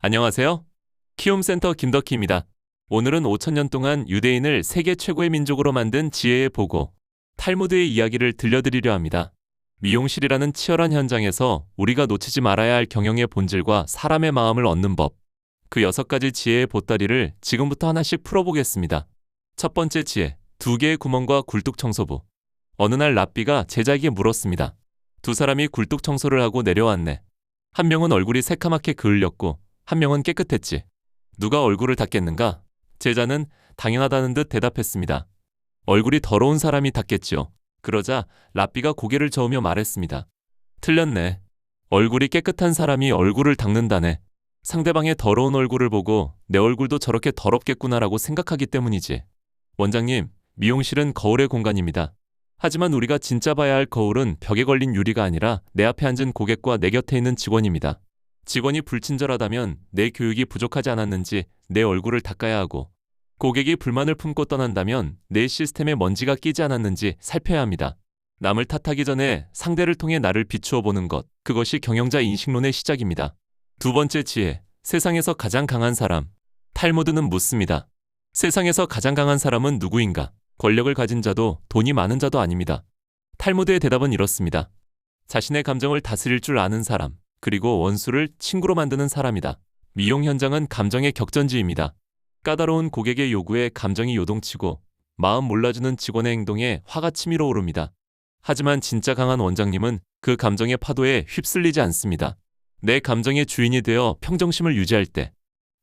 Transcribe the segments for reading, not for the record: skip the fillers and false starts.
안녕하세요. 키움센터 김덕희입니다. 오늘은 5천년 동안 유대인을 세계 최고의 민족으로 만든 지혜의 보고, 탈무드의 이야기를 들려드리려 합니다. 미용실이라는 치열한 현장에서 우리가 놓치지 말아야 할 경영의 본질과 사람의 마음을 얻는 법, 그 6가지 지혜의 보따리를 지금부터 하나씩 풀어보겠습니다. 첫 번째 지혜, 2개의 구멍과 굴뚝 청소부. 어느 날 랍비가 제자에게 물었습니다. 두 사람이 굴뚝 청소를 하고 내려왔네. 한 명은 얼굴이 새카맣게 그을렸고 한 명은 깨끗했지. 누가 얼굴을 닦겠는가? 제자는 당연하다는 듯 대답했습니다. 얼굴이 더러운 사람이 닦겠지요. 그러자 랍비가 고개를 저으며 말했습니다. 틀렸네. 얼굴이 깨끗한 사람이 얼굴을 닦는다네. 상대방의 더러운 얼굴을 보고 내 얼굴도 저렇게 더럽겠구나라고 생각하기 때문이지. 원장님, 미용실은 거울의 공간입니다. 하지만 우리가 진짜 봐야 할 거울은 벽에 걸린 유리가 아니라 내 앞에 앉은 고객과 내 곁에 있는 직원입니다. 직원이 불친절하다면 내 교육이 부족하지 않았는지 내 얼굴을 닦아야 하고, 고객이 불만을 품고 떠난다면 내 시스템에 먼지가 끼지 않았는지 살펴야 합니다. 남을 탓하기 전에 상대를 통해 나를 비추어 보는 것, 그것이 경영자 인식론의 시작입니다. 두 번째 지혜, 세상에서 가장 강한 사람. 탈무드는 묻습니다. 세상에서 가장 강한 사람은 누구인가? 권력을 가진 자도 돈이 많은 자도 아닙니다. 탈무드의 대답은 이렇습니다. 자신의 감정을 다스릴 줄 아는 사람, 그리고 원수를 친구로 만드는 사람이다. 미용 현장은 감정의 격전지입니다. 까다로운 고객의 요구에 감정이 요동치고 마음 몰라주는 직원의 행동에 화가 치밀어 오릅니다. 하지만 진짜 강한 원장님은 그 감정의 파도에 휩쓸리지 않습니다. 내 감정의 주인이 되어 평정심을 유지할 때,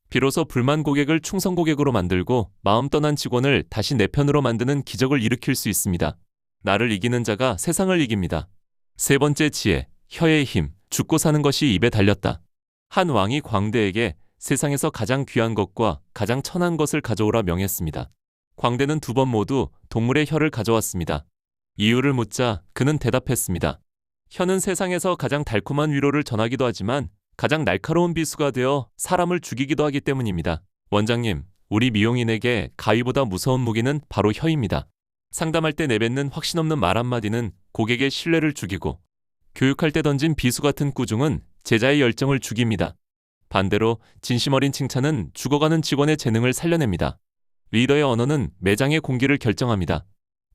비로소 불만 고객을 충성 고객으로 만들고 마음 떠난 직원을 다시 내 편으로 만드는 기적을 일으킬 수 있습니다. 나를 이기는 자가 세상을 이깁니다. 세 번째 지혜, 혀의 힘. 죽고 사는 것이 입에 달렸다. 한 왕이 광대에게 세상에서 가장 귀한 것과 가장 천한 것을 가져오라 명했습니다. 광대는 2번 모두 동물의 혀를 가져왔습니다. 이유를 묻자 그는 대답했습니다. 혀는 세상에서 가장 달콤한 위로를 전하기도 하지만 가장 날카로운 비수가 되어 사람을 죽이기도 하기 때문입니다. 원장님, 우리 미용인에게 가위보다 무서운 무기는 바로 혀입니다. 상담할 때 내뱉는 확신 없는 말 한마디는 고객의 신뢰를 죽이고, 교육할 때 던진 비수 같은 꾸중은 제자의 열정을 죽입니다. 반대로 진심 어린 칭찬은 죽어가는 직원의 재능을 살려냅니다. 리더의 언어는 매장의 공기를 결정합니다.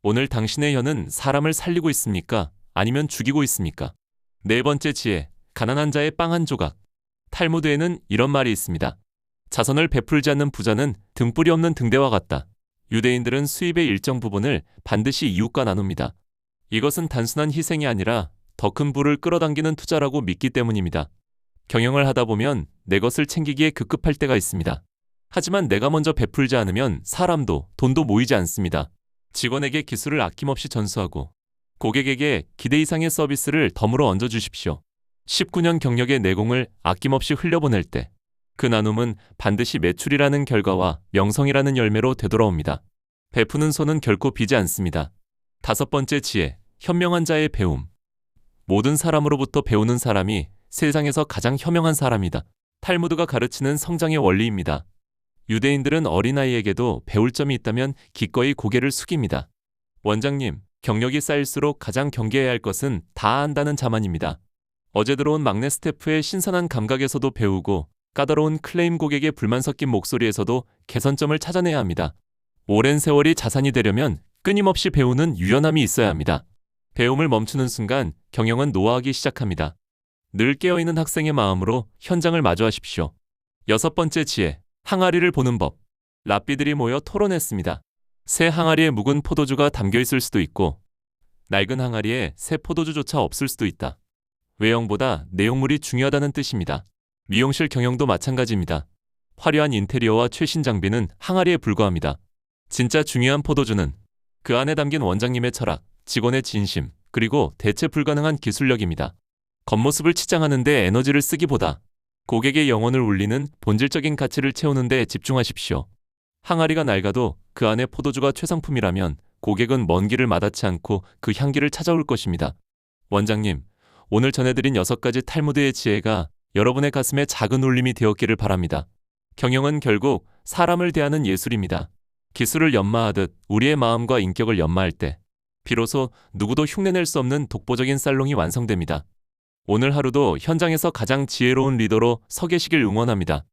오늘 당신의 혀는 사람을 살리고 있습니까? 아니면 죽이고 있습니까? 네 번째 지혜, 가난한 자의 빵 한 조각. 탈무드에는 이런 말이 있습니다. 자선을 베풀지 않는 부자는 등불이 없는 등대와 같다. 유대인들은 수입의 일정 부분을 반드시 이웃과 나눕니다. 이것은 단순한 희생이 아니라 더 큰 부를 끌어당기는 투자라고 믿기 때문입니다. 경영을 하다 보면 내 것을 챙기기에 급급할 때가 있습니다. 하지만 내가 먼저 베풀지 않으면 사람도 돈도 모이지 않습니다. 직원에게 기술을 아낌없이 전수하고 고객에게 기대 이상의 서비스를 덤으로 얹어주십시오. 19년 경력의 내공을 아낌없이 흘려보낼 때 그 나눔은 반드시 매출이라는 결과와 명성이라는 열매로 되돌아옵니다. 베푸는 손은 결코 비지 않습니다. 다섯 번째 지혜, 현명한 자의 배움. 모든 사람으로부터 배우는 사람이 세상에서 가장 현명한 사람이다. 탈무드가 가르치는 성장의 원리입니다. 유대인들은 어린아이에게도 배울 점이 있다면 기꺼이 고개를 숙입니다. 원장님, 경력이 쌓일수록 가장 경계해야 할 것은 다 안다는 자만입니다. 어제 들어온 막내 스태프의 신선한 감각에서도 배우고, 까다로운 클레임 고객의 불만 섞인 목소리에서도 개선점을 찾아내야 합니다. 오랜 세월이 자산이 되려면 끊임없이 배우는 유연함이 있어야 합니다. 배움을 멈추는 순간 경영은 노화하기 시작합니다. 늘 깨어있는 학생의 마음으로 현장을 마주하십시오. 여섯 번째 지혜, 항아리를 보는 법. 랍비들이 모여 토론했습니다. 새 항아리에 묵은 포도주가 담겨 있을 수도 있고, 낡은 항아리에 새 포도주조차 없을 수도 있다. 외형보다 내용물이 중요하다는 뜻입니다. 미용실 경영도 마찬가지입니다. 화려한 인테리어와 최신 장비는 항아리에 불과합니다. 진짜 중요한 포도주는 그 안에 담긴 원장님의 철학, 직원의 진심, 그리고 대체 불가능한 기술력입니다. 겉모습을 치장하는 데 에너지를 쓰기보다 고객의 영혼을 울리는 본질적인 가치를 채우는 데 집중하십시오. 항아리가 낡아도 그 안에 포도주가 최상품이라면 고객은 먼 길을 마다치 않고 그 향기를 찾아올 것입니다. 원장님, 오늘 전해드린 6가지 탈무드의 지혜가 여러분의 가슴에 작은 울림이 되었기를 바랍니다. 경영은 결국 사람을 대하는 예술입니다. 기술을 연마하듯 우리의 마음과 인격을 연마할 때 비로소 누구도 흉내낼 수 없는 독보적인 살롱이 완성됩니다. 오늘 하루도 현장에서 가장 지혜로운 리더로 서 계시길 응원합니다.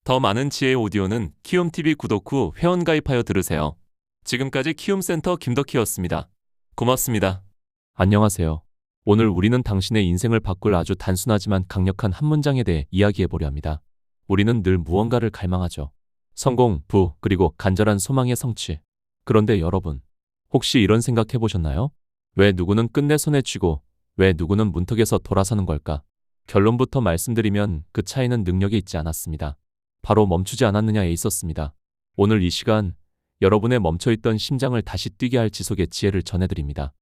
더 많은 지혜의 오디오는 키움TV 구독 후 회원 가입하여 들으세요. 지금까지 키움센터 김덕희였습니다. 고맙습니다. 안녕하세요. 오늘 우리는 당신의 인생을 바꿀 아주 단순하지만 강력한 한 문장에 대해 이야기해보려 합니다. 우리는 늘 무언가를 갈망하죠. 성공, 부, 그리고 간절한 소망의 성취. 그런데 여러분, 혹시 이런 생각 해보셨나요? 왜 누구는 끝내 손에 쥐고 왜 누구는 문턱에서 돌아서는 걸까? 결론부터 말씀드리면 그 차이는 능력에 있지 않았습니다. 바로 멈추지 않았느냐에 있었습니다. 오늘 이 시간 여러분의 멈춰있던 심장을 다시 뛰게 할 지속의 지혜를 전해드립니다.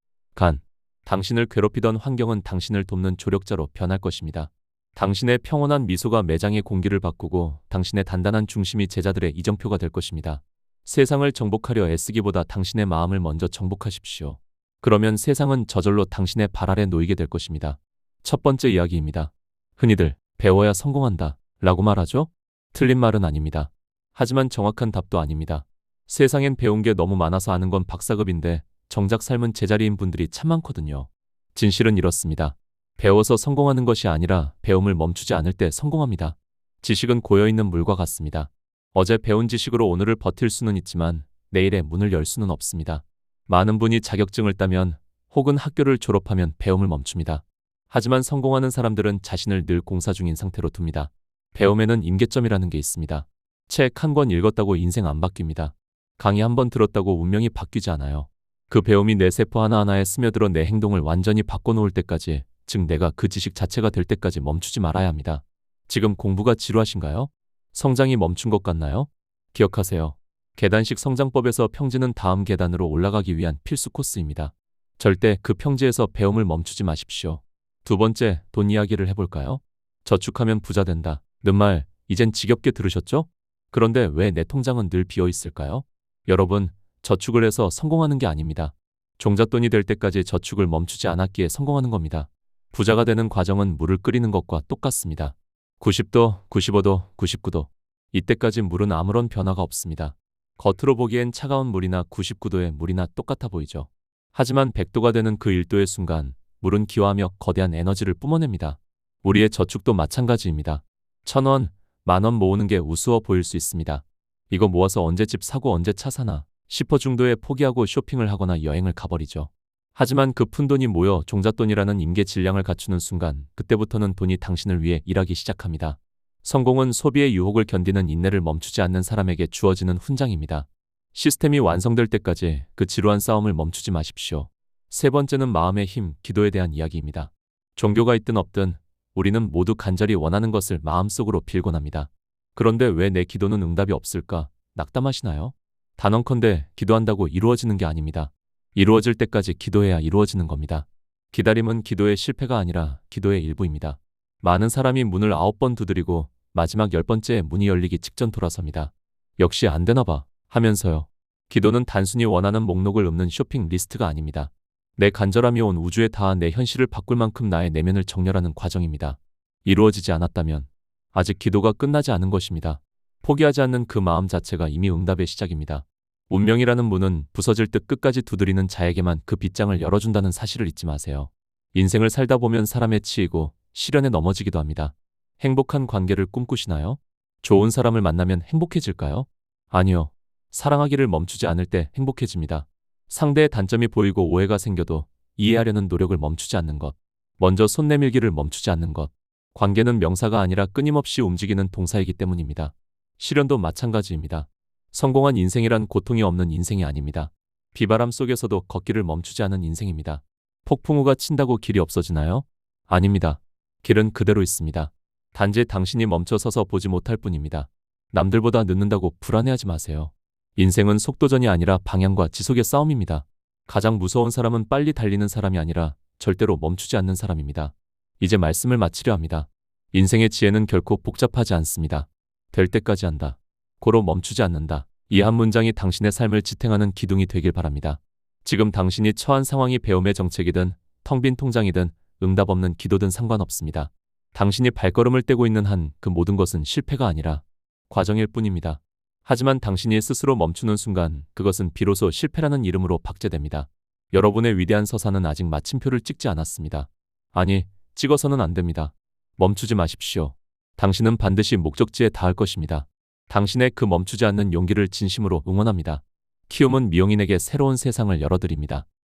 당신을 괴롭히던 환경은 당신을 돕는 조력자로 변할 것입니다. 당신의 평온한 미소가 매장의 공기를 바꾸고 당신의 단단한 중심이 제자들의 이정표가 될 것입니다. 세상을 정복하려 애쓰기보다 당신의 마음을 먼저 정복하십시오. 그러면 세상은 저절로 당신의 발 아래 놓이게 될 것입니다. 첫 번째 이야기입니다. 흔히들 배워야 성공한다 라고 말하죠? 틀린 말은 아닙니다. 하지만 정확한 답도 아닙니다. 세상엔 배운 게 너무 많아서 아는 건 박사급인데 정작 삶은 제자리인 분들이 참 많거든요. 진실은 이렇습니다. 배워서 성공하는 것이 아니라 배움을 멈추지 않을 때 성공합니다. 지식은 고여있는 물과 같습니다. 어제 배운 지식으로 오늘을 버틸 수는 있지만 내일의 문을 열 수는 없습니다. 많은 분이 자격증을 따면 혹은 학교를 졸업하면 배움을 멈춥니다. 하지만 성공하는 사람들은 자신을 늘 공사 중인 상태로 둡니다. 배움에는 임계점이라는 게 있습니다. 책 한 권 읽었다고 인생 안 바뀝니다. 강의 한 번 들었다고 운명이 바뀌지 않아요. 그 배움이 내 세포 하나하나에 스며들어 내 행동을 완전히 바꿔놓을 때까지, 즉 내가 그 지식 자체가 될 때까지 멈추지 말아야 합니다. 지금 공부가 지루하신가요? 성장이 멈춘 것 같나요? 기억하세요. 계단식 성장법에서 평지는 다음 계단으로 올라가기 위한 필수 코스입니다. 절대 그 평지에서 배움을 멈추지 마십시오. 두 번째, 돈 이야기를 해볼까요? 저축하면 부자 된다 는 말, 이젠 지겹게 들으셨죠? 그런데 왜 내 통장은 늘 비어 있을까요? 여러분, 저축을 해서 성공하는 게 아닙니다. 종잣돈이 될 때까지 저축을 멈추지 않았기에 성공하는 겁니다. 부자가 되는 과정은 물을 끓이는 것과 똑같습니다. 90도, 95도, 99도. 이때까지 물은 아무런 변화가 없습니다. 겉으로 보기엔 차가운 물이나 99도의 물이나 똑같아 보이죠. 하지만 100도가 되는 그 1도의 순간, 물은 기화하며 거대한 에너지를 뿜어냅니다. 우리의 저축도 마찬가지입니다. 1,000원, 10,000원 모으는 게 우스워 보일 수 있습니다. 이거 모아서 언제 집 사고 언제 차 사나 싶어 중도에 포기하고 쇼핑을 하거나 여행을 가버리죠. 하지만 그 푼돈이 모여 종잣돈이라는 임계 질량을 갖추는 순간, 그때부터는 돈이 당신을 위해 일하기 시작합니다. 성공은 소비의 유혹을 견디는 인내를 멈추지 않는 사람에게 주어지는 훈장입니다. 시스템이 완성될 때까지 그 지루한 싸움을 멈추지 마십시오. 세 번째는 마음의 힘, 기도에 대한 이야기입니다. 종교가 있든 없든 우리는 모두 간절히 원하는 것을 마음속으로 빌곤 합니다. 그런데 왜 내 기도는 응답이 없을까? 낙담하시나요? 단언컨대 기도한다고 이루어지는 게 아닙니다. 이루어질 때까지 기도해야 이루어지는 겁니다. 기다림은 기도의 실패가 아니라 기도의 일부입니다. 많은 사람이 문을 9번 두드리고 마지막 10번째에 문이 열리기 직전 돌아섭니다. 역시 안 되나 봐 하면서요. 기도는 단순히 원하는 목록을 읊는 쇼핑 리스트가 아닙니다. 내 간절함이 온 우주에 닿아 내 현실을 바꿀 만큼 나의 내면을 정렬하는 과정입니다. 이루어지지 않았다면 아직 기도가 끝나지 않은 것입니다. 포기하지 않는 그 마음 자체가 이미 응답의 시작입니다. 운명이라는 문은 부서질 듯 끝까지 두드리는 자에게만 그 빗장을 열어준다는 사실을 잊지 마세요. 인생을 살다 보면 사람에 치이고 시련에 넘어지기도 합니다. 행복한 관계를 꿈꾸시나요? 좋은 사람을 만나면 행복해질까요? 아니요. 사랑하기를 멈추지 않을 때 행복해집니다. 상대의 단점이 보이고 오해가 생겨도 이해하려는 노력을 멈추지 않는 것. 먼저 손 내밀기를 멈추지 않는 것. 관계는 명사가 아니라 끊임없이 움직이는 동사이기 때문입니다. 시련도 마찬가지입니다. 성공한 인생이란 고통이 없는 인생이 아닙니다. 비바람 속에서도 걷기를 멈추지 않은 인생입니다. 폭풍우가 친다고 길이 없어지나요? 아닙니다. 길은 그대로 있습니다. 단지 당신이 멈춰서서 보지 못할 뿐입니다. 남들보다 늦는다고 불안해하지 마세요. 인생은 속도전이 아니라 방향과 지속의 싸움입니다. 가장 무서운 사람은 빨리 달리는 사람이 아니라 절대로 멈추지 않는 사람입니다. 이제 말씀을 마치려 합니다. 인생의 지혜는 결코 복잡하지 않습니다. 될 때까지 한다. 고로 멈추지 않는다. 이 한 문장이 당신의 삶을 지탱하는 기둥이 되길 바랍니다. 지금 당신이 처한 상황이 배움의 정책이든 텅 빈 통장이든 응답 없는 기도든 상관없습니다. 당신이 발걸음을 떼고 있는 한 그 모든 것은 실패가 아니라 과정일 뿐입니다. 하지만 당신이 스스로 멈추는 순간 그것은 비로소 실패라는 이름으로 박제됩니다. 여러분의 위대한 서사는 아직 마침표를 찍지 않았습니다. 아니, 찍어서는 안 됩니다. 멈추지 마십시오. 당신은 반드시 목적지에 닿을 것입니다. 당신의 그 멈추지 않는 용기를 진심으로 응원합니다. 키움은 미용인에게 새로운 세상을 열어드립니다.